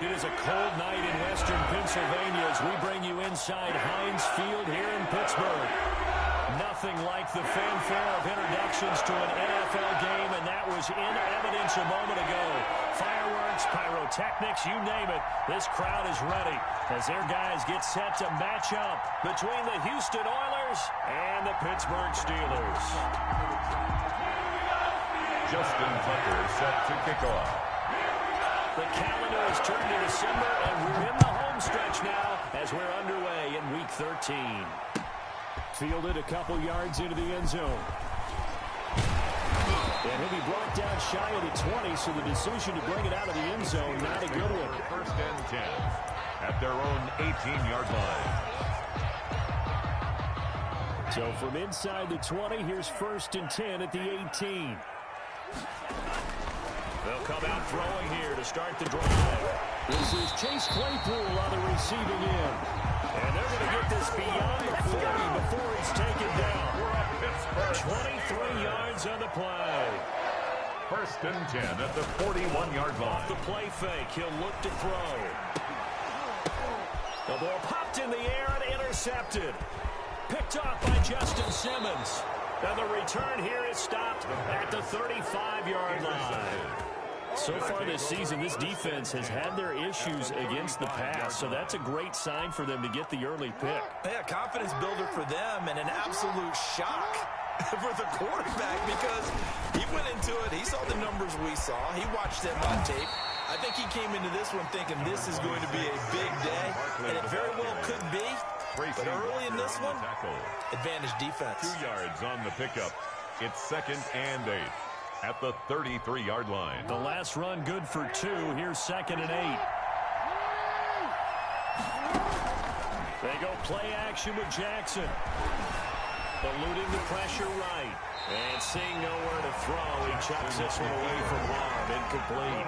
It is a cold night in western Pennsylvania as we bring you inside Heinz Field here in Pittsburgh. Nothing like the fanfare of introductions to an NFL game, and that was in evidence a moment ago. Fireworks, pyrotechnics, you name it. This crowd is ready as their guys get set to match up between the Houston Oilers and the Pittsburgh Steelers. Justin Tucker set to kick off. The calendar has turned to December, and we're in the home stretch now as we're underway in Week 13. Fielded a couple yards into the end zone. And he'll be brought down shy of the 20, so the decision to bring it out of the end zone, not a good one. First and 10 at their own 18-yard line. So from inside the 20, here's first and 10 at the 18. They'll come out throwing here to start the drive. This is Chase Claypool on the receiving end. And they're going to get this beyond the 40 before he's taken down. 23 yards on the play. First and 10 at the 41-yard line. The play fake. He'll look to throw. The ball popped in the air and intercepted. Picked off by Justin Simmons. And the return here is stopped at the 35-yard line. So far this season, this defense has had their issues against the pass, so that's a great sign for them to get the early pick. Yeah, confidence builder for them and an absolute shock for the quarterback because he went into it. He saw the numbers we saw. He watched them on tape. I think he came into this one thinking this is going to be a big day, and it very well could be. But early in this one, advantage defense. 2 yards on the pickup. It's second and 8 at the 33-yard line. The last run good for 2. Here's second and 8. They go play action with Jackson. Eluding the pressure right. And seeing nowhere to throw, he chucks this one away from harm. Incomplete.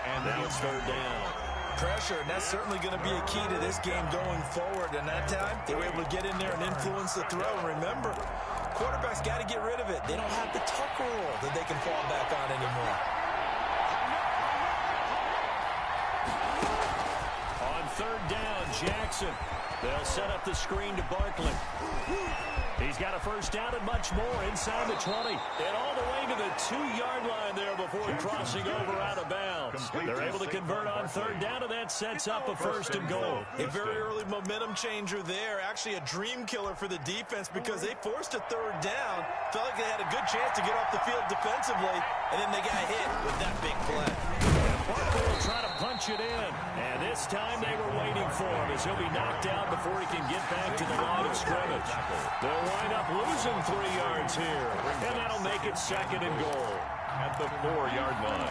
And now it's third down. Pressure, and that's certainly going to be a key to this game going forward. And that time, they were able to get in there and influence the throw. Remember, quarterbacks got to get rid of it. They don't have the tuck rule that they can fall back on anymore. On third down, Jackson. They'll set up the screen to Barkley. He's got a first down and much more inside the 20. And all the way to the 2-yard line there before crossing over out of bounds. They're able to convert on third down, and that sets up a first and goal. A very early momentum changer there. Actually a dream killer for the defense because they forced a third down. Felt like they had a good chance to get off the field defensively, and then they got hit with that big play. Barkley will try to punch it in. And this time they were waiting for him as he'll be knocked out before he can get back to the line of scrimmage. They'll wind up losing 3 yards here. And that'll make it second and goal. At the 4-yard line.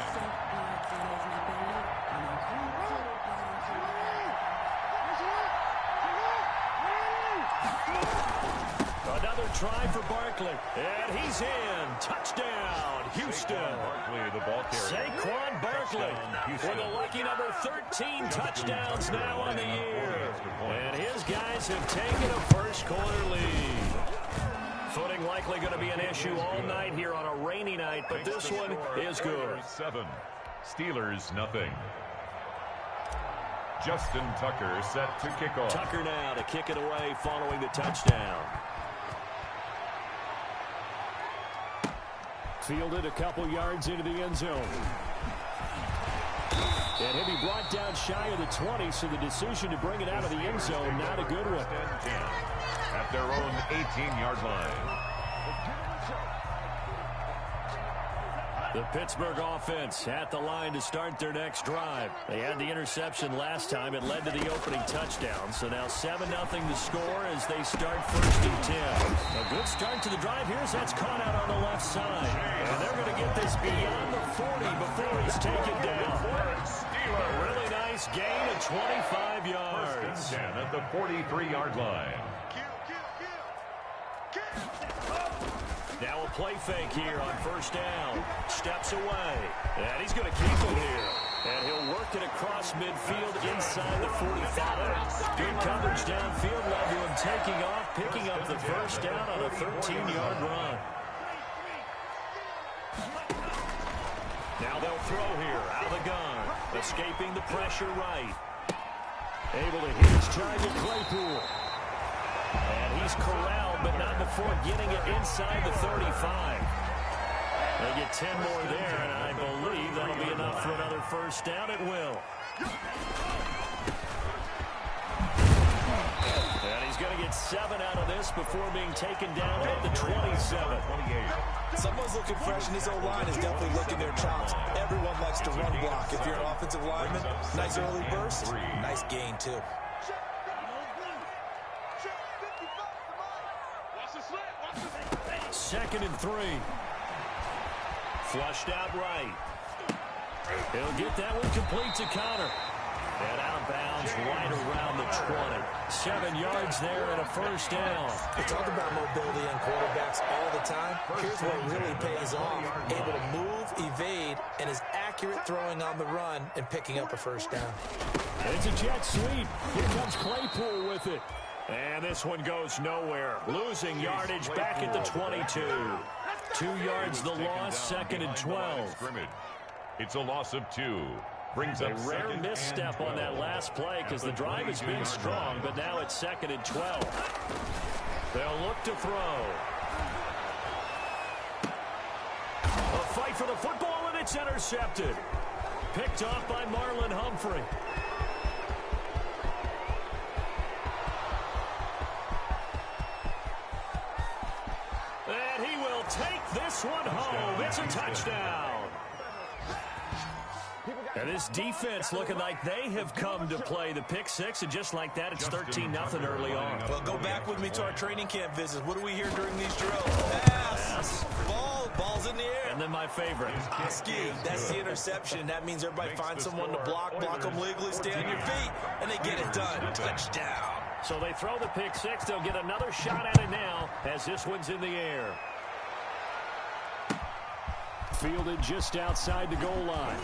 Another try for Barkley. And he's in. Touchdown, Houston. Barkley, the ball carrier. Saquon Barkley with a lucky number 13 touchdowns now on the year. And his guys have taken a first-quarter lead. Footing likely going to be an issue all night here on a rainy night, but this one is good. 7. Steelers, nothing. Justin Tucker set to kick off. Tucker now to kick it away following the touchdown. Fielded a couple yards into the end zone. And he'll be brought down shy of the 20, so the decision to bring it out of the end zone, not a good one. At their own 18-yard line. The Pittsburgh offense at the line to start their next drive. They had the interception last time. It led to the opening touchdown. So now 7-0 to score as they start first and 10. A good start to the drive here as that's caught out on the left side. And they're going to get this beyond the 40 before he's taken down. A really nice gain of 25 yards. First and 10 at the 43-yard line. Now a play fake here on first down. Steps away. And he's going to keep him here. And he'll work it across midfield inside the 45. Good coverage downfield led to him taking off, picking up the first down on a 13-yard run. Now they'll throw here out of the gun. Escaping the pressure right. Able to hit his target, Claypool. And he's corralled, but not before getting it inside the 35. They get 10 more there, and I believe that'll be enough for another first down. It will. And he's going to get 7 out of this before being taken down at the 27. Someone's looking fresh, and this O-line is definitely licking their chops. Everyone likes to run block. If you're an offensive lineman, nice early burst, nice gain, too. Second and 3. Flushed out right. He'll get that one complete to Connor. And out of bounds right around the 20. 7 yards there and a first down. We talk about mobility on quarterbacks all the time. Here's what really pays off. Able to move, evade, and is accurate throwing on the run and picking up a first down. It's a jet sweep. Here comes Claypool with it. And this one goes nowhere. Losing yardage back at the 22. 2 yards the loss, second and 12. It's a loss of 2. Brings A up rare misstep on that last play because the drive has been strong, but now it's second and 12. They'll look to throw. A fight for the football, and it's intercepted. Picked off by Marlon Humphrey. And he will take this one home. It's a touchdown. And this defense looking like they have come to play the pick six, and just like that, it's 13-0 early on. Well, go back with me to our training camp visits. What do we hear during these drills? Pass. Ball's in the air. And then my favorite. Ski. That's the interception. That means everybody finds someone to block them legally, stay on your feet, and they get it done. Touchdown. So they throw the pick six. They'll get another shot at it now as this one's in the air. Fielded just outside the goal line.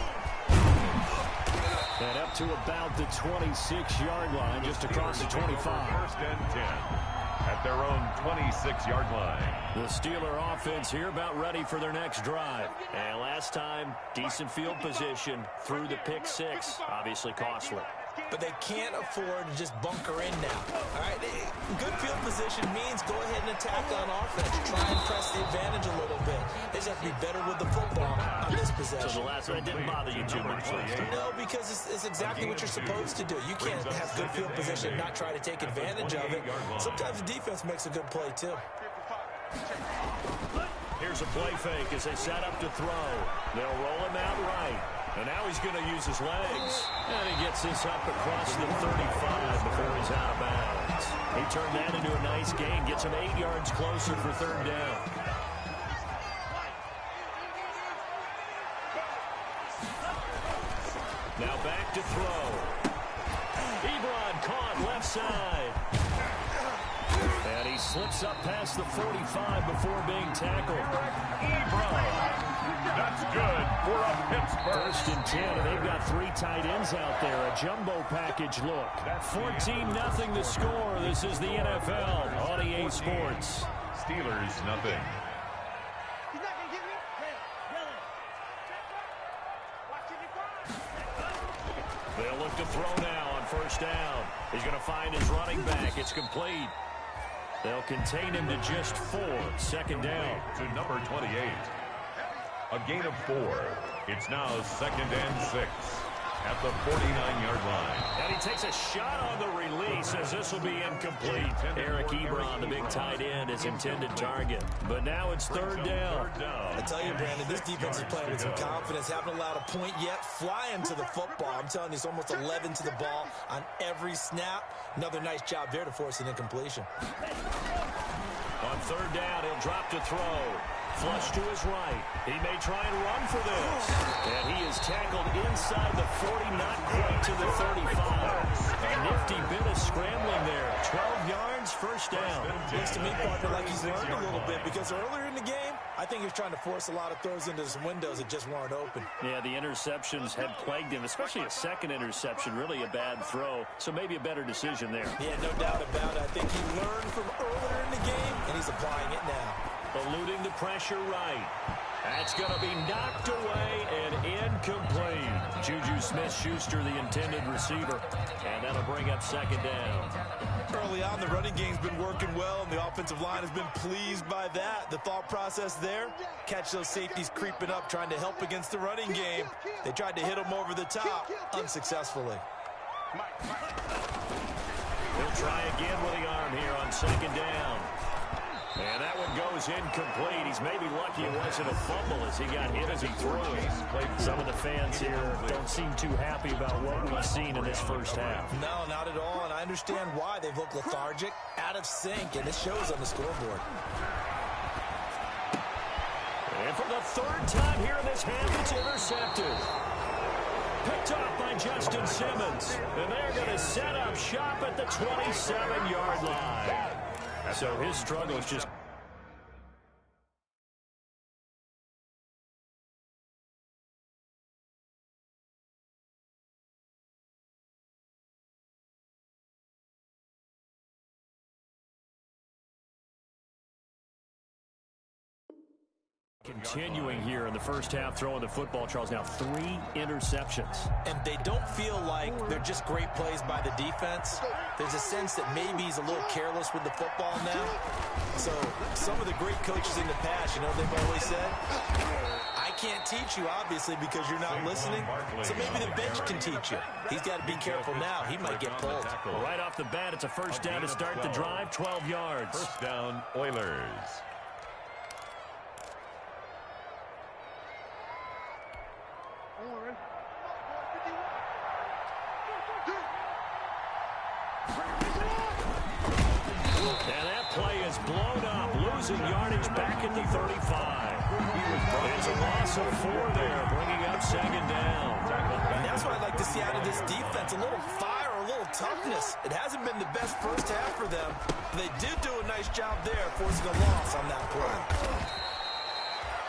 And up to about the 26-yard line, just across the 25. First and 10 at their own 26-yard line. The Steeler offense here about ready for their next drive. And last time, decent field position through the pick six. Obviously costly. But they can't afford to just bunker in now. All right, good field position means go ahead and attack on offense. Try and press the advantage a little bit. They just have to be better with the football on this possession. So the last one didn't bother you too much. No, because it's exactly what you're supposed to do. You can't have good field position and not try to take advantage of it. Sometimes the defense makes a good play, too. Here's a play fake as they set up to throw. They'll roll him out right. And now he's going to use his legs. And he gets this up across the 35 before he's out of bounds. He turned that into a nice gain. Gets him 8 yards closer for third down. Now back to throw. Ebron caught left side. And he slips up past the 45 before being tackled. Ebron. That's good for a Pittsburgh. First and 10, and they've got 3 tight ends out there. A jumbo package look. 14-0 the score. This is the NFL on EA Sports. Steelers nothing. They'll look to throw now on first down. He's going to find his running back. It's complete. They'll contain him to just 4. Second down. To number 28. A gain of 4. It's now second and 6 at the 49-yard line. And he takes a shot on the release as this will be incomplete. Eric Ebron, the big tight end, his intended target. But now it's third down. I tell you, Brandon, this defense is playing with some confidence. Haven't allowed a point yet. Flying to the football. I'm telling you, it's almost 11 to the ball on every snap. Another nice job there to force an incompletion. On third down, he'll drop to throw. Flush to his right. He may try and run for this. And he is tackled inside the 40, not quite to the 35. A nifty bit of scrambling there. 12 yards, first down. Looks to me, partner, like he's learned a little bit because earlier in the game, I think he was trying to force a lot of throws into some windows that just weren't open. Yeah, the interceptions had plagued him, especially a second interception, really a bad throw. So maybe a better decision there. Yeah, no doubt about it. I think he learned from earlier in the game, and he's applying it now. Eluding the pressure right. That's going to be knocked away and incomplete. Juju Smith-Schuster, the intended receiver. And that'll bring up second down. Early on, the running game's been working well, and the offensive line has been pleased by that. The thought process there, catch those safeties creeping up, trying to help against the running game. They tried to hit them over the top, unsuccessfully. He'll try again with the arm here on second down. And that one goes incomplete. He's maybe lucky it wasn't a fumble as he got hit as he threw it. Some of the fans here don't seem too happy about what we've seen in this first half. No, not at all, and I understand why. They've looked lethargic, out of sync, and it shows on the scoreboard. And for the third time here in this half, it's intercepted. Picked off by Justin Simmons. And they're going to set up shop at the 27-yard line. So his struggle is just... Continuing here in the first half, throwing the football, Charles, now 3 interceptions. And they don't feel like they're just great plays by the defense. There's a sense that maybe he's a little careless with the football now. So some of the great coaches in the past, you know, they've always said, I can't teach you, obviously, because you're not listening. So maybe the bench can teach you. He's got to be careful now. He might get pulled. Right off the bat, it's a first down to start the drive, 12 yards. First down, Oilers. And that play is blown up, losing yardage back at the 35. It's a loss of 4 there, bringing up second down. And that's what I'd like to see out of this defense, a little fire, a little toughness. It hasn't been the best first half for them. They did do a nice job there, forcing a loss on that play.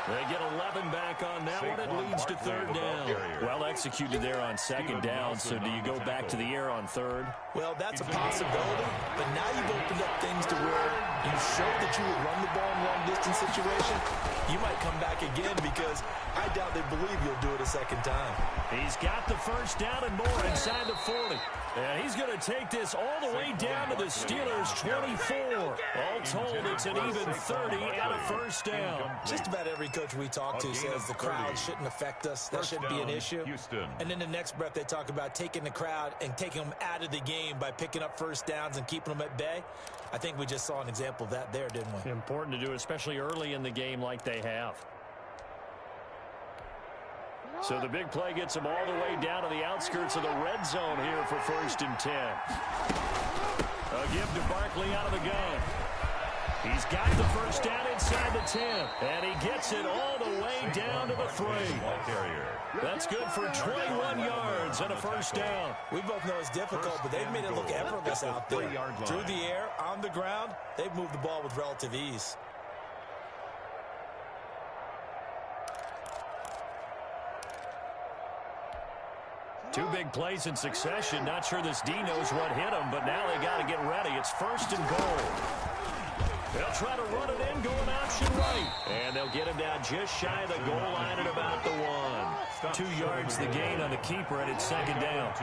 They get 11 back on that one. It leads to third down. Well executed there on second down, so do you go back to the air on third? Well, that's a possibility, but now you've opened up things to where you showed that you would run the ball in long-distance situation. You might come back again because I doubt they believe you'll do it a second time. He's got the first down and more inside the 40. And he's going to take this all the way down to the Steelers' 24. All told, it's an even 30 and a first down. Just about every coach we talk to says the crowd shouldn't affect us. That shouldn't be an issue. And in the next breath, they talk about taking the crowd and taking them out of the game by picking up first downs and keeping them at bay. I think we just saw an example of that there, didn't we? Important to do, especially early in the game like they have. So the big play gets them all the way down to the outskirts of the red zone here for 1st and 10. A give to Barkley out of the gun. He's got the first down inside the 10. And he gets it all the way down to the 3. That's good for 21 yards and a first down. We both know it's difficult, but they've made it look effortless out there. Through the air, on the ground, they've moved the ball with relative ease. Two big plays in succession. Not sure this D knows what hit him, but now they got to get ready. It's 1st and goal. They'll try to run it in, going option right. And they'll get him down just shy of the goal line at about the 1. 2 yards the gain on the keeper, and it's 2nd down.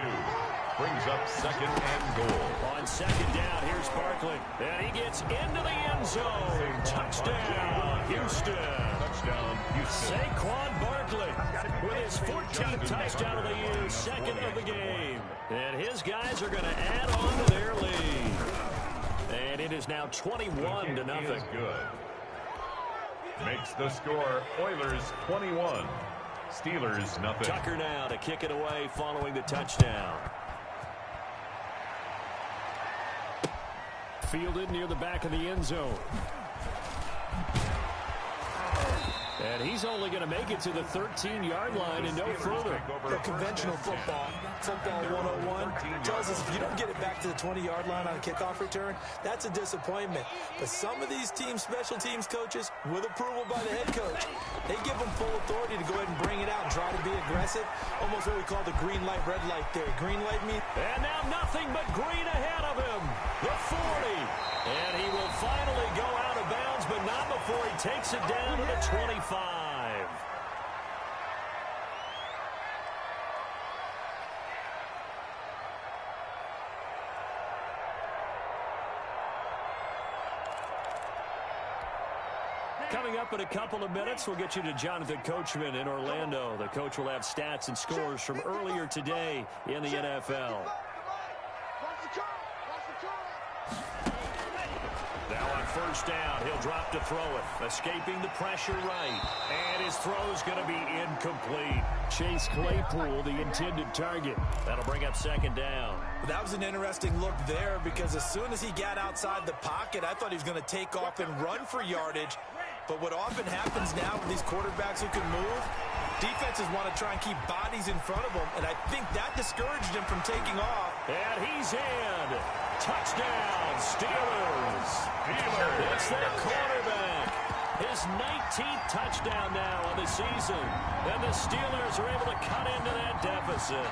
Brings up 2nd and goal. On 2nd down, here's Barkley. And he gets into the end zone. Touchdown, Houston. Touchdown, Houston. Saquon Barkley with his 14th touchdown of the year, 2nd of the game. And his guys are going to add on to their lead. And it is now 21-0. Good. Makes the score Oilers 21. Steelers nothing. Tucker now to kick it away following the touchdown. Fielded near the back of the end zone. And he's only going to make it to the 13-yard line and no further. The conventional football 101, tells us if you don't get it back to the 20-yard line on a kickoff return, that's a disappointment. But some of these teams, special teams coaches, with approval by the head coach, they give them full authority to go ahead and bring it out and try to be aggressive. Almost what we call the green light, red light theory. Green light means... And now nothing but green ahead of him. The 40. And he will finally go out of bounds, but not before he takes it down to the 25. Coming up in a couple of minutes, we'll get you to Jonathan Coachman in Orlando. The coach will have stats and scores from earlier today in the NFL. Now on first down, he'll drop to throw it. Escaping the pressure right. And his throw is going to be incomplete. Chase Claypool, the intended target. That'll bring up second down. That was an interesting look there because as soon as he got outside the pocket, I thought he was going to take off and run for yardage. But what often happens now with these quarterbacks who can move, defenses want to try and keep bodies in front of them, and I think that discouraged him from taking off. And he's in. Touchdown, Steelers. It's their quarterback. His 19th touchdown now of the season. And the Steelers are able to cut into that deficit.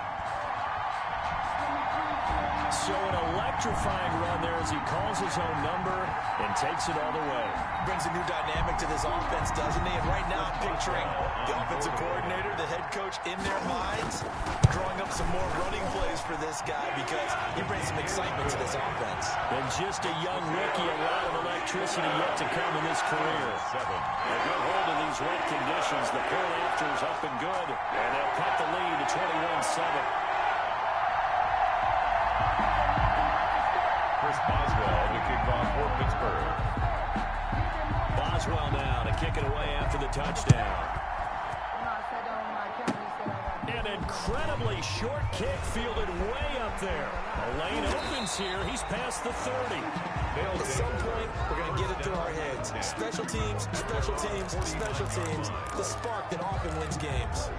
So an electrifying run there as he calls his own number and takes it all the way. Brings a new dynamic to this offense, doesn't he? And right now I'm picturing the offensive coordinator, the head coach in their minds, drawing up some more running plays for this guy because he brings some excitement to this offense. And just a young rookie, a lot of electricity yet to come in his career. A good hold of these wet conditions. The point after is up and good, and they'll cut the lead to 21-7. Chris Boswell to kick off for Pittsburgh. Boswell now to kick it away after the touchdown. An incredibly short kick fielded way up there. A lane opens here. He's past the 30. At some point, we're going to get it through our heads. Special teams, special teams, special teams. The spark that often wins games.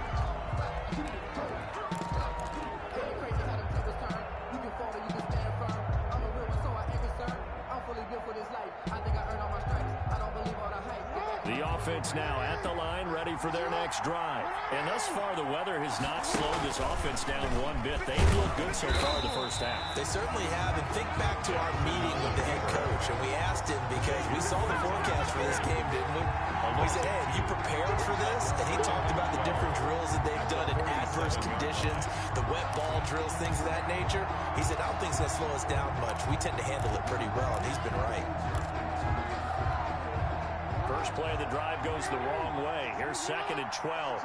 The offense now at the line, ready for their next drive. And thus far, the weather has not slowed this offense down one bit. They've looked good so far in the first half. They certainly have. And think back to our meeting with the head coach. And we asked him because we saw the forecast for this game, didn't we? We said, hey, have you prepared for this? And he talked about the different drills that they've done in adverse conditions, the wet ball drills, things of that nature. He said, I don't think it's going to slow us down much. We tend to handle it pretty well, and he's been right. First play of the drive goes the wrong way. Here's 2nd and 12.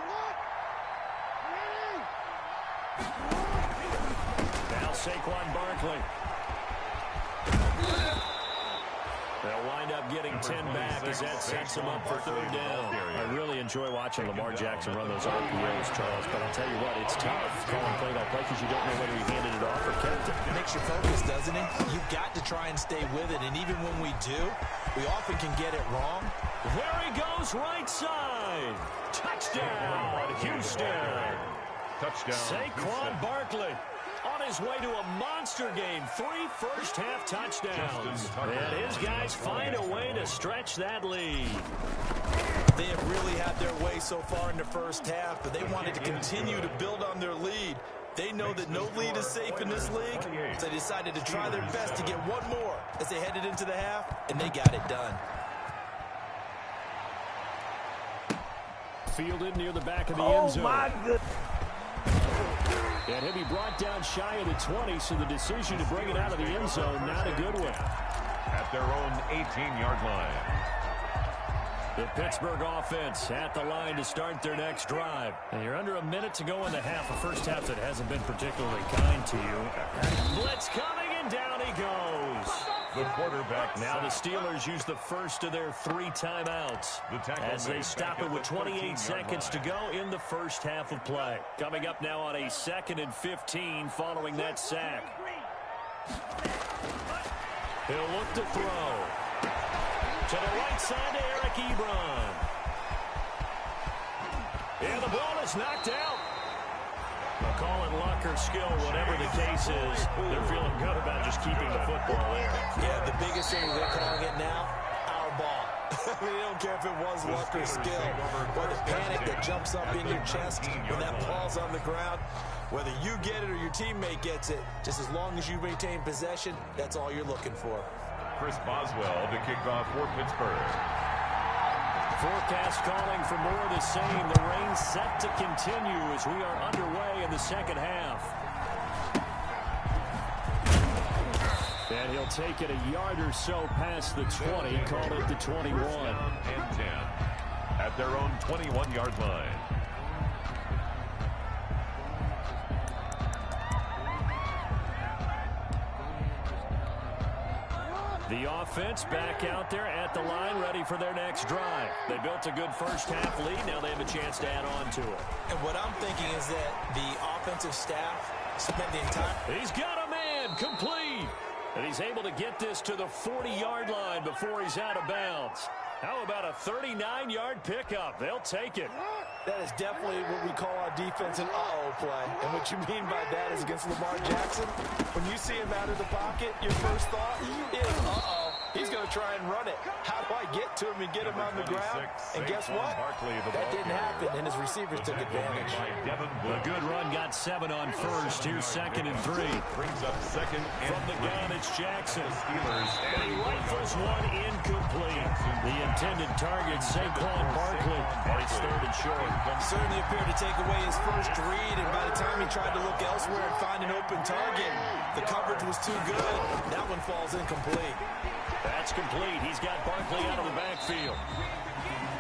Now Saquon Barkley. They'll wind up getting 10 back as that sets them up for third down. I really enjoy watching Lamar Jackson run those RPOs, Charles, but I'll tell you what, it's tough calling play-by-play because you don't know whether he handed it off or kept it. It makes you focus, doesn't it? You've got to try and stay with it, and even when we do, we often can get it wrong. There he goes, right side. Touchdown, Houston. Touchdown, Saquon Barkley on his way to a monster game. 3 first-half touchdowns. And his guys find a way to stretch that lead. They have really had their way so far in the first half, but they wanted to continue to build on their lead. They know that no lead is safe in this league, so they decided to try their best to get one more as they headed into the half, and they got it done. Fielded near the back of the end zone. Oh, my goodness. And he'll be brought down shy of the 20, so the decision to bring it out of the end zone, not a good one. At their own 18-yard line. The Pittsburgh offense at the line to start their next drive. And you're under a minute to go in the half, a first half that hasn't been particularly kind to you. Blitz coming, and down he goes. The quarterback. Now the Steelers use the first of their 3 timeouts as they stop it with 28 seconds to go in the first half of play. Coming up now on a 2nd and 15 following that sack. He'll look to throw. To the right side to Eric Ebron. And the ball is knocked out. They'll call it luck or skill, whatever the case is. They're feeling good about just keeping the football there. Yeah, the biggest thing they're calling it now, our ball. They don't care if it was luck or skill, or the panic that jumps up in your chest when that ball's on the ground. Whether you get it or your teammate gets it, just as long as you maintain possession, that's all you're looking for. Chris Boswell to kick off for Pittsburgh. Forecast calling for more of the same. The rain set to continue as we are underway in the second half. And he'll take it a yard or so past the 20, call it the 21. And 10 at their own 21-yard line. The offense back out there at the line, ready for their next drive. They built a good first-half lead. Now they have a chance to add on to it. And what I'm thinking is that the offensive staff spent the entire... He's got a man complete. And he's able to get this to the 40-yard line before he's out of bounds. How about a 39-yard pickup? They'll take it. That is definitely what we call our defense an uh-oh play. And what you mean by that is against Lamar Jackson, when you see him out of the pocket, your first thought is, uh-oh, he's going to try and run it. How do I get to him and get him on the ground? And guess what? That didn't happen, and his receivers took advantage. A good run got 7 on first. Here's 2nd and 3. Brings up 2nd and From the gun, it's Jackson. Steelers. And he rifles one incomplete. The intended target, Saquon Barkley. And it's 3rd and short. Certainly appeared to take away his first read, and by the time he tried to look elsewhere and find an open target, the coverage was too good. That one falls incomplete. That's complete. He's got Barkley out of the backfield.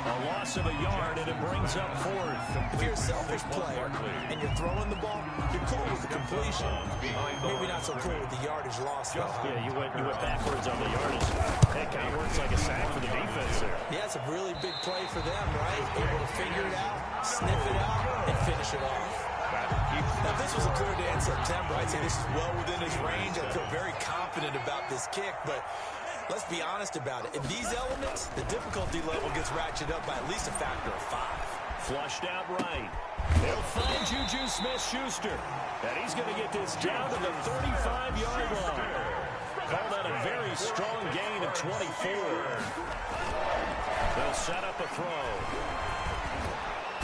A loss of a yard, and it brings up 4th. If you're a selfish player and you're throwing the ball, you're cool with the completion. Maybe not so cool with the yardage loss, though. Yeah, you went backwards on the yardage. That kind of works like a sack for the defense there. Yeah, it's a really big play for them, right? Able to figure it out, sniff it out, and finish it off. Now, if this was a clear day in September, I'd say this is well within his range. I feel very confident about this kick, but let's be honest about it. In these elements, the difficulty level gets ratcheted up by at least a factor of 5. Flushed out right. They'll find Juju Smith-Schuster. And he's going to get this down to the 35-yard line. Call that a very strong gain of 24. They'll set up a throw.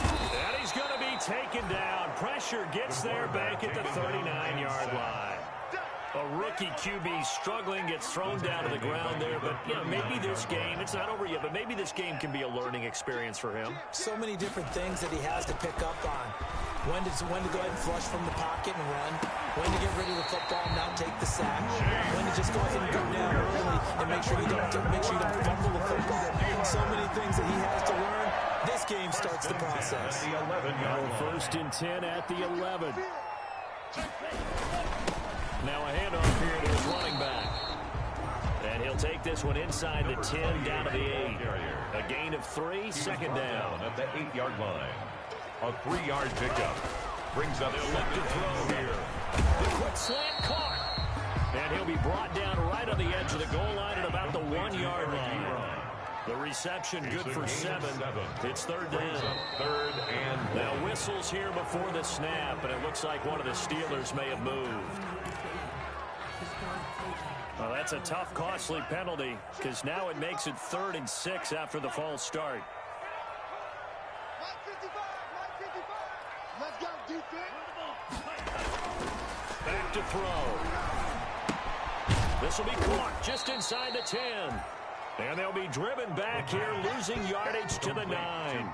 And he's going to be taken down. Pressure gets there back at the 39-yard line. A rookie QB struggling, gets thrown down to the ground there. But, yeah, maybe this game, it's not over yet, but maybe this game can be a learning experience for him. So many different things that he has to pick up on. When to go ahead and flush from the pocket and run. When to get rid of the football and not take the sack. When to just go ahead and go down early and make sure you don't fumble the football. So many things that he has to learn. This game starts the process. 1st and 10 at the 11. Now a handoff here to his running back. And he'll take this one inside the 10 down to the 8. A gain of 3, 2nd down. At the 8-yard line. A 3-yard pickup. Brings up They'll look to throw here. The quick slant caught. And he'll be brought down right on the edge of the goal line at about the 1-yard line. The reception good for 7. It's 3rd down. 3rd and 1. Now whistles here before the snap, and it looks like one of the Steelers may have moved. Well, that's a tough, costly penalty, because now it makes it 3rd and 6 after the false start. Let's go, defense. Back to throw. This will be caught just inside the 10. And they'll be driven back here, losing yardage to the 9.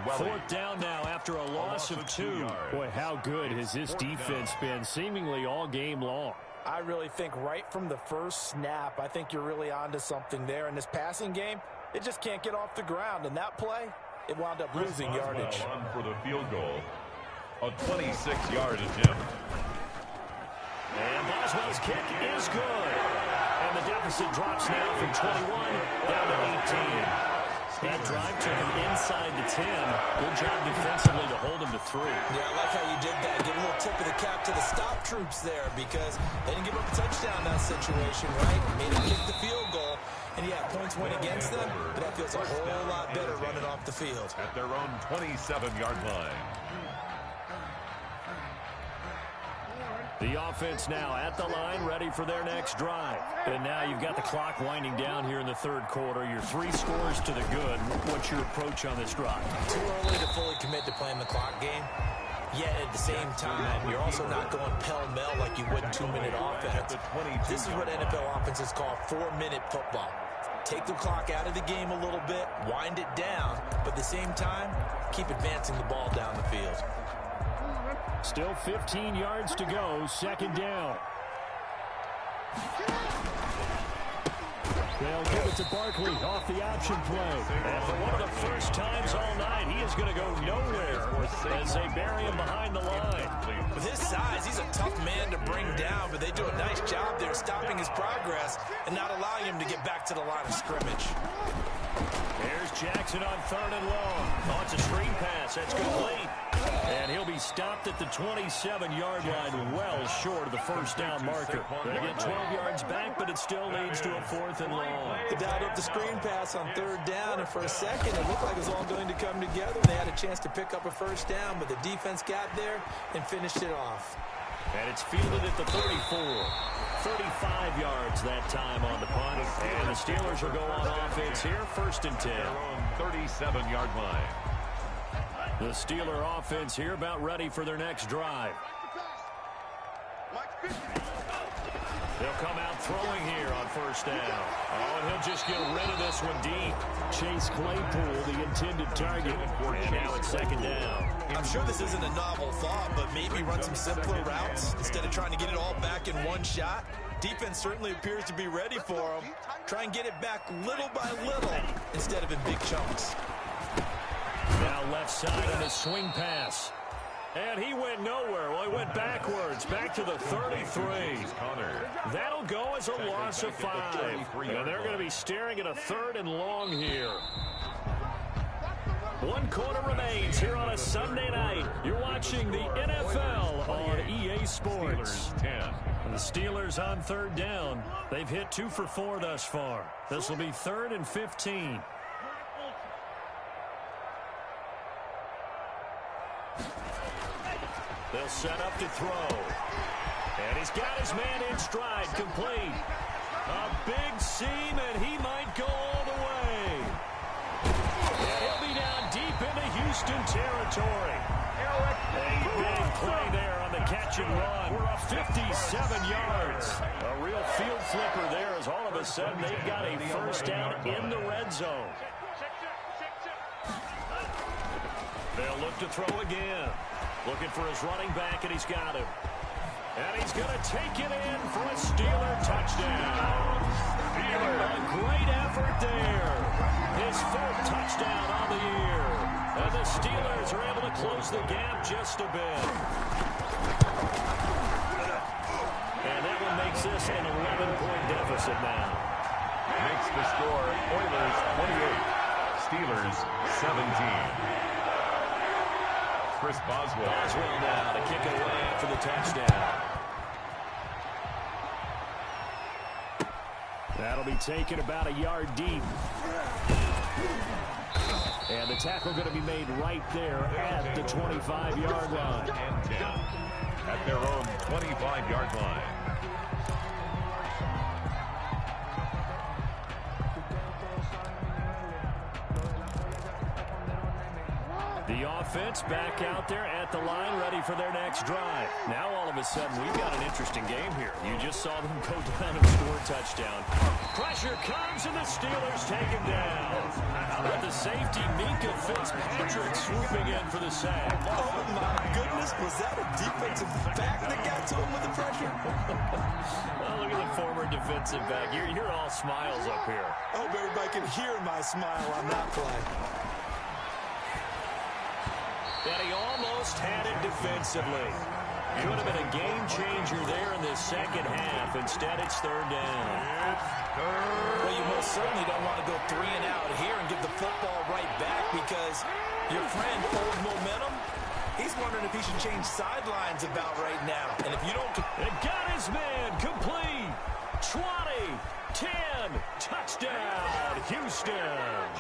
4th down now after a loss of 2. Boy, how good has this defense been seemingly all game long? I really think right from the first snap, I think you're really onto something there. In this passing game, it just can't get off the ground. And that play, it wound up losing yardage. On for the field goal. A 26-yard attempt. And Boswell's kick is good. And the deficit drops now from 21 down to 18. That drive took him inside the 10. Good job defensively to hold him to 3. Yeah, I like how you did that. Give a little tip of the cap to the stop troops there, because they didn't give up a touchdown in that situation, right? Made him kick the field goal. And yeah, points went against them, but that feels a whole lot better running off the field. At their own 27-yard line. The offense now at the line, ready for their next drive. And now you've got the clock winding down here in the 3rd quarter. You're 3 scores to the good. What's your approach on this drive? Too early to fully commit to playing the clock game. Yet at the same time, you're also not going pell-mell like you would in 2-minute offense. This is what NFL offenses call 4-minute football. Take the clock out of the game a little bit, wind it down, but at the same time, keep advancing the ball down the field. Still 15 yards to go, 2nd down. They'll give it to Barkley off the option play. And for one of the first times all night, he is going to go nowhere as they bury him behind the line. With his size, he's a tough man to bring down, but they do a nice job there stopping his progress and not allowing him to get back to the line of scrimmage. Here's Jackson on 3rd and long. Oh, it's a screen pass. That's complete. And he'll be stopped at the 27-yard line, well short of the first down marker. They get 12 yards back, but it still leads to a 4th and long. They dialed up the screen pass on 3rd down, and for a second, it looked like it was all going to come together. They had a chance to pick up a first down, but the defense got there and finished it off. And it's fielded at the 34. 35 yards that time on the punt. And the Steelers will go on offense here, 1st and 10. Their own 37-yard line. The Steeler offense here about ready for their next drive. They'll come out throwing here on 1st down. Oh, and he'll just get rid of this one deep. Chase Claypool, the intended target. And now it's 2nd down. I'm sure this isn't a novel thought, but maybe run some simpler routes instead of trying to get it all back in one shot. Defense certainly appears to be ready for him. Try and get it back little by little instead of in big chunks. Now left side on a swing pass. And he went nowhere. Well, he went backwards, back to the 33. That'll go as a loss of 5. And they're going to be staring at a 3rd and long here. 1 quarter remains here on a Sunday night. You're watching the NFL on EA Sports. The Steelers on 3rd down. They've hit 2 for 4 thus far. This will be 3rd and 15. They'll set up to throw. And he's got his man in stride, complete. A big seam, and he might go all the way. And he'll be down deep into Houston territory. A big play there on the catch and run. We're up 57 yards. A real field flipper there as all of a sudden they've got a 1st down in the red zone. They'll look to throw again. Looking for his running back, and he's got him. And he's going to take it in for a Steeler touchdown. A great effort there. His 4th touchdown on the year. And the Steelers are able to close the gap just a bit. And that one makes this an 11-point deficit now. Makes the score Oilers 28, Steelers 17. Chris Boswell. Boswell now to kick it away after the touchdown. That'll be taken about a yard deep. And the tackle going to be made right there at the 25-yard line. And 10 at their own 25-yard line. The offense back out there at the line, ready for their next drive. Now all of a sudden we've got an interesting game here. You just saw them go down and score a touchdown. Pressure comes and the Steelers take him down. How about the safety, Minka Fitzpatrick swooping in for the sack. Oh my goodness, was that a defensive back that got to him with the pressure? Oh, look at the former defensive back. You're all smiles up here. I hope everybody can hear my smile on that play. And he almost had it defensively. Could have been a game changer there in this second half. Instead, it's 3rd down. Well, you most certainly don't want to go 3 and out here and give the football right back because your friend, Old Momentum, he's wondering if he should change sidelines about right now. And if you don't... It got his man complete. 20, 10, touchdown, Houston.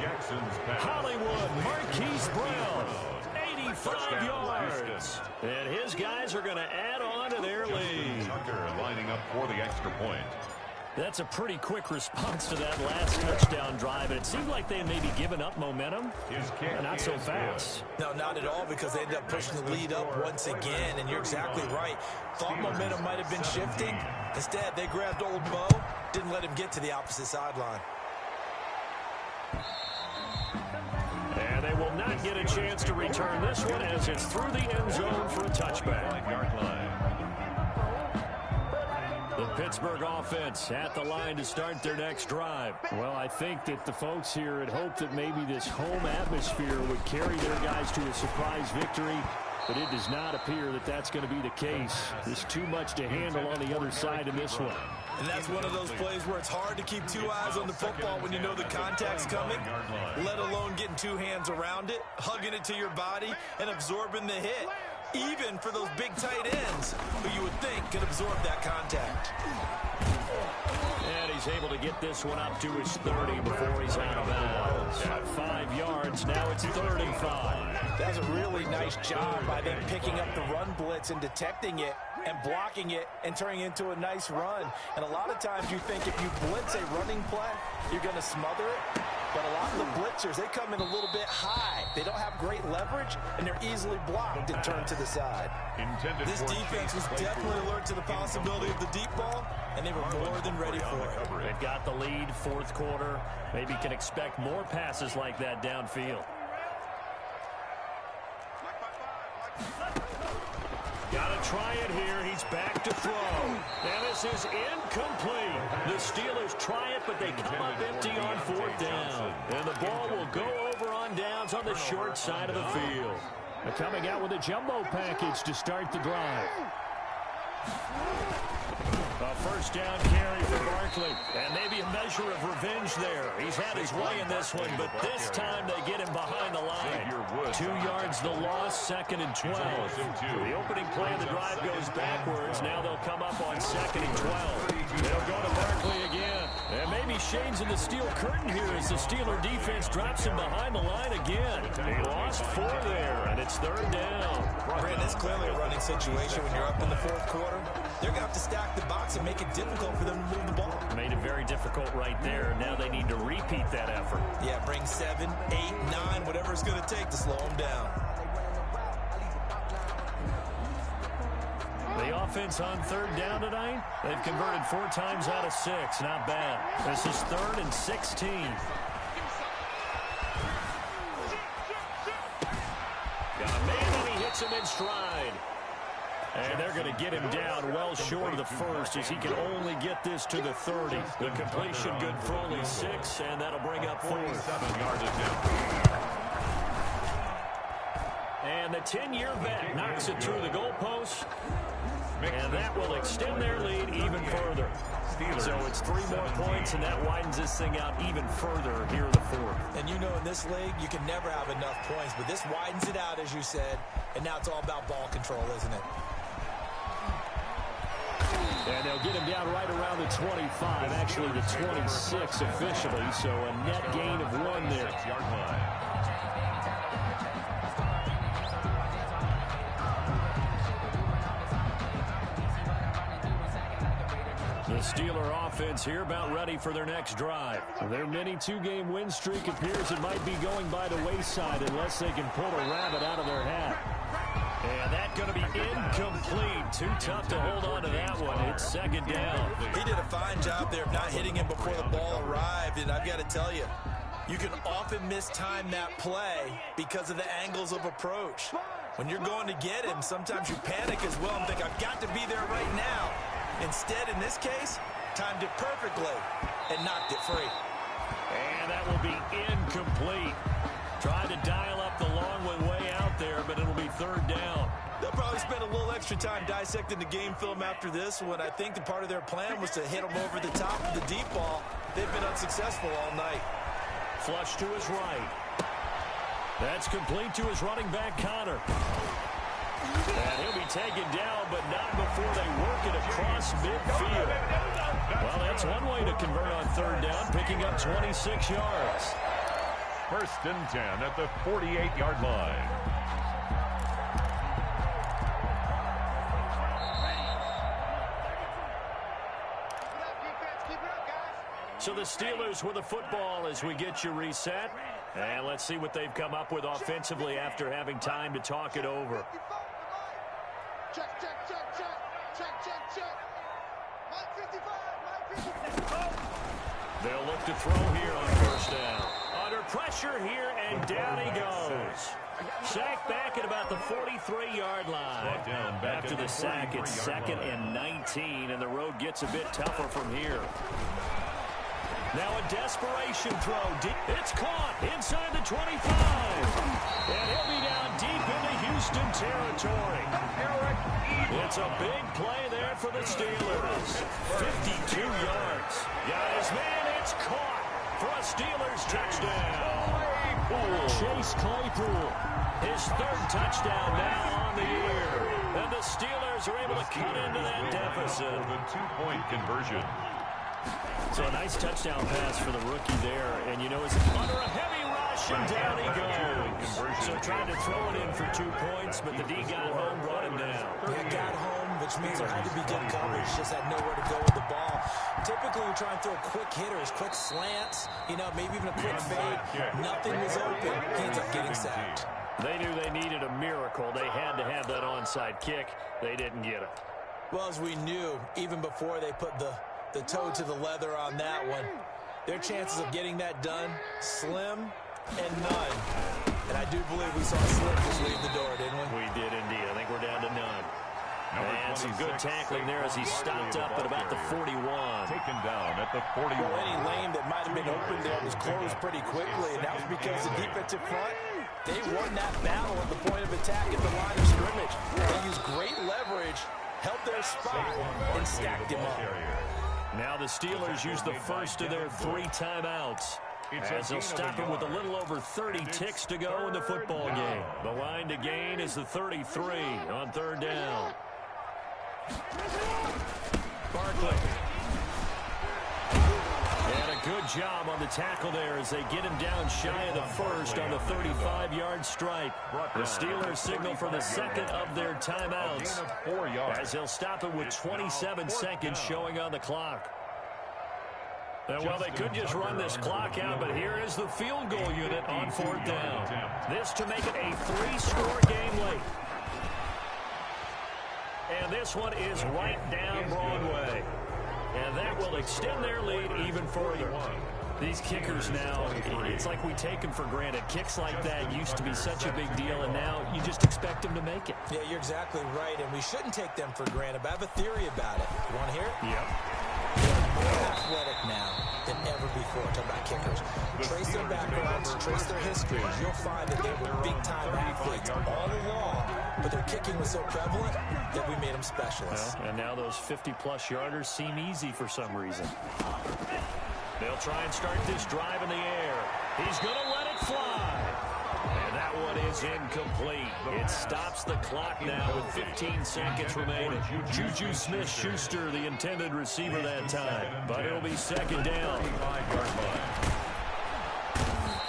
Jackson's pass. Hollywood, Marquise Brown. 85 yards. And his guys are going to add on to their lead. Tucker lining up for the extra point. That's a pretty quick response to that last touchdown drive. And it seemed like they had maybe given up momentum. His kick Not so fast. No, not at all, because they ended up pushing the lead up once again. And you're exactly right. Thought momentum might have been shifting. Instead, they grabbed Old Mo, didn't let him get to the opposite sideline. And they will not get a chance to return this one as it's through the end zone for a touchback. 5-yard line. The The Pittsburgh offense at the line to start their next drive. Well, I think that the folks here had hoped that maybe this home atmosphere would carry their guys to a surprise victory, but it does not appear that that's going to be the case. There's too much to handle on the other side in this one. And that's one of those plays where it's hard to keep two eyes on the football when you know the contact's coming, let alone getting two hands around it, hugging it to your body, and absorbing the hit. Even for those big tight ends who you would think could absorb that contact. And he's able to get this one up to his 30 before he's out of bounds. At 5 yards, now it's 3rd and 5. That's a really nice job by them picking up the run blitz and detecting it and blocking it and turning it into a nice run. And a lot of times you think if you blitz a running play, you're going to smother it. But a lot of the blitzers, they come in a little bit high. They don't have great leverage, and they're easily blocked and turned to the side. This defense was definitely alert to the possibility of the deep ball, and they were more than ready for it. They've got the lead, 4th quarter. Maybe can expect more passes like that downfield. Got to try it here. He's back to throw. And this is incomplete. The Steelers try it, but they come up empty on 4th down. And the ball will go over on downs on the short side of the field. They're coming out with a jumbo package to start the drive. A 1st down carry for Barkley. And maybe a measure of revenge there. He's had his way in this one, but this time they get him behind the line. 2 yards the loss, 2nd and 12. The opening play of the drive goes backwards. Now they'll come up on 2nd and 12. They'll go to Barkley again. And maybe shades in the steel curtain here as the Steeler defense drops him behind the line again. They lost 4 there, and it's 3rd down. Brandon, it's clearly a running situation when you're up in the 4th quarter. They're going to have to stack the box and make it difficult for them to move the ball. Made it very difficult right there. Now they need to repeat that effort. Yeah, bring 7, 8, 9, whatever it's going to take to slow them down. The offense on 3rd down tonight, they've converted 4 times out of 6. Not bad. This is 3rd and 16. Got a man and he hits him in stride. And they're going to get him down well short of the 1st as he can only get this to the 30. The completion good for only 6, and that'll bring up 4th. 47 yards down. And the 10-year vet knocks it through the goalpost. And that will extend their lead even further. So it's 3 more points, and that widens this thing out even further here in the 4th. And you know in this league, you can never have enough points, but this widens it out, as you said, and now it's all about ball control, isn't it? And they'll get him down right around the 25, actually the 26 officially, so a net gain of 1 there. 6-yard line. The Steeler offense here about ready for their next drive. Their mini 2-game win streak appears it might be going by the wayside unless they can pull a rabbit out of their hat. And that's going to be incomplete. Too tough to hold on to that one. It's 2nd down. He did a fine job there of not hitting him before the ball arrived, and I've got to tell you, you can often mistime that play because of the angles of approach. When you're going to get him, sometimes you panic as well and think, I've got to be there right now. Instead, in this case, timed it perfectly and knocked it free. And that will be incomplete. Tried to dial up the long one way out there, but it'll be 3rd down. They'll probably spend a little extra time dissecting the game film after this one. I think the part of their plan was to hit them over the top of the deep ball. They've been unsuccessful all night. Flush to his right. That's complete to his running back, Connor. And he'll be taken down, but not before they work it across midfield. Well, that's one way to convert on 3rd down, picking up 26 yards. 1st and 10 at the 48-yard line. So the Steelers with the football as we get you reset. And let's see what they've come up with offensively after having time to talk it over. Check, check, check, check. Check, check, check. 155, 155. They'll look to throw here on 1st down. Under pressure here, and down he goes. Sack back at about the 43-yard line. After the sack, it's 2nd and 19, and the road gets a bit tougher from here. Now a desperation throw. It's caught inside the 25. And he'll be down deep into Houston territory. It's a big play there for the Steelers. 52 yards. Got his man. It's caught for a Steelers touchdown. Chase Claypool. His 3rd touchdown now on the year. And the Steelers are able to cut into that deficit. The 2-point conversion. So a nice touchdown pass for the rookie there. And, you know, it's under a heavy rush, and down he goes. So trying to throw it in for 2 points, but the D got home, brought him down. He got home, which means there had to be good coverage. Just had nowhere to go with the ball. Typically, we try and throw quick hitters, quick slants, you know, maybe even a quick fade. Nothing was open. He ends up getting sacked. They knew they needed a miracle. They had to have that onside kick. They didn't get it. Well, as we knew, even before they put the toe to the leather on that one, their chances of getting that done, slim and none. And I do believe we saw Slim just leave the door, didn't we? We did indeed. I think we're down to none. And some good tackling there as he stopped up at about the 41. Taken down at the 41. Well, any lane that might have been open there was closed pretty quickly, and that was because the defensive front, they won that battle at the point of attack at the line of scrimmage. They used great leverage, held their spot, and stacked him up. Now the Steelers use the first of their 3 timeouts, as they'll stop it with a little over 30 ticks to go in the football game. The line to gain is the 33 on 3rd down. Barkley. And a good job on the tackle there as they get him down shy of the first on the 35-yard stripe. The Steelers signal for the 2nd of their timeouts, as they'll stop it with 27 seconds showing on the clock. Well, they could just run this clock out, but here is the field goal unit on 4th down. This to make it a 3-score game late. And this one is right down Broadway. And that will extend their lead even further. These kickers now, it's like we take them for granted. Kicks like that used to be such a big deal, and now you just expect them to make it. Yeah, you're exactly right, and we shouldn't take them for granted. But I have a theory about it. You want to hear it? Yep. More athletic now than ever before. Talk about kickers. Trace their backgrounds, trace their histories. You'll find that they were big-time athletes all along, but their kicking was so prevalent that we made them specialists. Well, and now those 50-plus yarders seem easy for some reason. They'll try and start this drive in the air. He's going to let it fly. And that one is incomplete. It stops the clock now with 15 seconds remaining. Juju Smith-Schuster, the intended receiver that time. But it'll be 2nd down.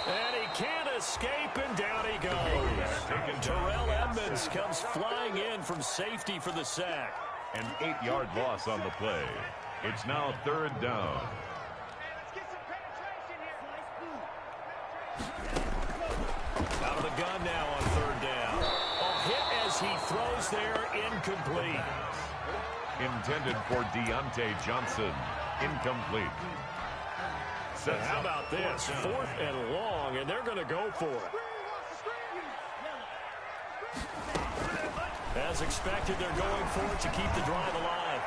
And he can't escape, and down he goes. Terrell Edmonds comes flying in from safety for the sack. An 8-yard loss on the play. It's now 3rd down. Out of the gun now on 3rd down. A hit as he throws there, incomplete. Intended for Deontay Johnson. Incomplete. How about this? 4th and long, and they're going to go for it. As expected, they're going for it to keep the drive alive.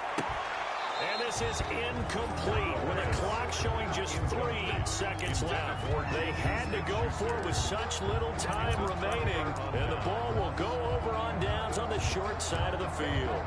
And this is incomplete with a clock showing just 3 seconds left. They had to go for it with such little time remaining, and the ball will go over on downs on the short side of the field.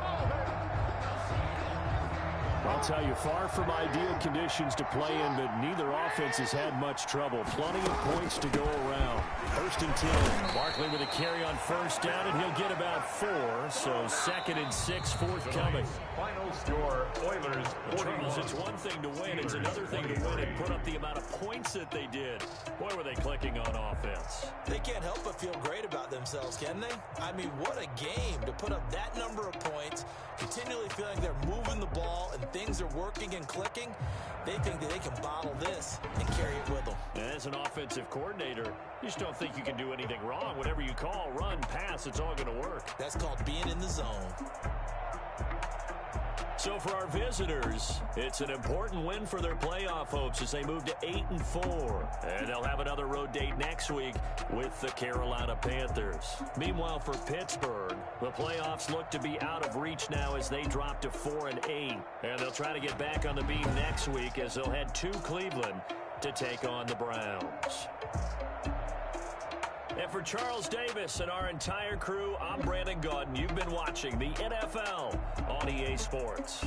I'll tell you, far from ideal conditions to play in, but neither offense has had much trouble. Plenty of points to go around. 1st and 10. Barkley with a carry on 1st down, and he'll get about 4. So 2nd and 6 forthcoming. Final score, Oilers 41. It's one thing to win. It's another thing to win and put up the amount of points that they did. Boy, were they clicking on offense. They can't help but feel great about themselves, can they? I mean, what a game to put up that number of points, continually feeling they're moving the ball and things are working and clicking. They think that they can bottle this and carry it with them. And as an offensive coordinator, you just don't think you can do anything wrong. Whatever you call, run, pass, it's all going to work. That's called being in the zone. So for our visitors, it's an important win for their playoff hopes as they move to 8-4. And they'll have another road date next week with the Carolina Panthers. Meanwhile, for Pittsburgh, the playoffs look to be out of reach now as they drop to 4-8. And they'll try to get back on the beam next week as they'll head to Cleveland to take on the Browns. And for Charles Davis and our entire crew, I'm Brandon Gaudin. You've been watching the NFL on EA Sports.